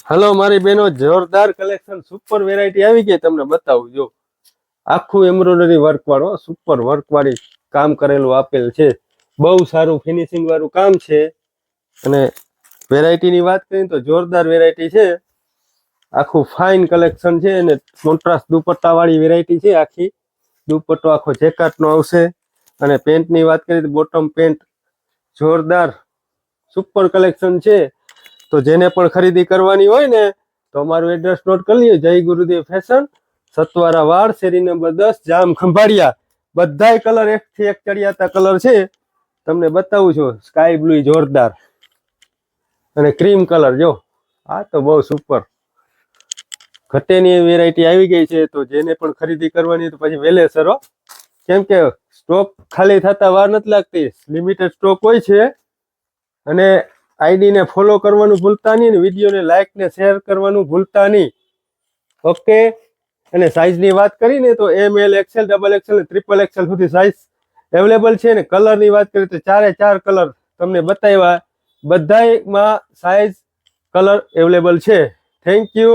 Hello મારી બહેનો, જોરદાર કલેક્શન સુપર વેરાયટી આવી ગઈ. તમને બતાવું જો, આખું એમ્બ્રોઇડરી વર્ક વાળો, સુપર વર્ક વાળી કામ કરેલું આપેલ છે. બહુ સારું ફિનિશિંગ વાળું કામ છે. અને વેરાયટીની વાત કરીએ તો જોરદાર વેરાયટી છે. આખું ફાઇન કલેક્શન છે અને કોન્ટ્રાસ્ટ દુપટ્ટા વાળી વેરાયટી છે. આખી દુપટ્ટો આખો જેકાટનો આવશે. અને પેન્ટની વાત કરીએ તો બોટમ પેન્ટ જોરદાર સુપર કલેક્શન છે. તો જેને પણ ખરીદી કરવાની હોય ને તો અમારું એડ્રેસ નોટ કરી લ્યો. જય ગુરુદેવ ફેશન, સતવારા વાડ, શેરી નંબર 10, જામ ખંભાળિયા. બધાય કલર એક થી એક ચડિયાતા કલર છે. તમને બતાવું છું. સ્કાય બ્લુ જોરદાર અને ક્રીમ કલર. જો આ તો બહુ સુપર ઘટેની વેરાયટી આવી ગઈ છે. તો જેને પણ ખરીદી કરવાની તો પછી વહેલે સરો, કેમ કે સ્ટોક ખાલી થતા વાર નથી લાગતી. લિમિટેડ સ્ટોક હોય છે. અને આઈડીને ફોલો કરવાનું ભૂલતા નહીં, વિડીયોને લાઇક ને શેર કરવાનું ભૂલતા નહીં. ઓકે. અને સાઇઝની વાત કરીને તો ML, XL, XXL, XXL સુધી સાઇઝ અવેલેબલ છે. ને કલરની વાત કરીએ તો 4 કલર તમને બતાવ્યા. બધાયમાં સાઇઝ કલર અવેલેબલ છે. Thank you.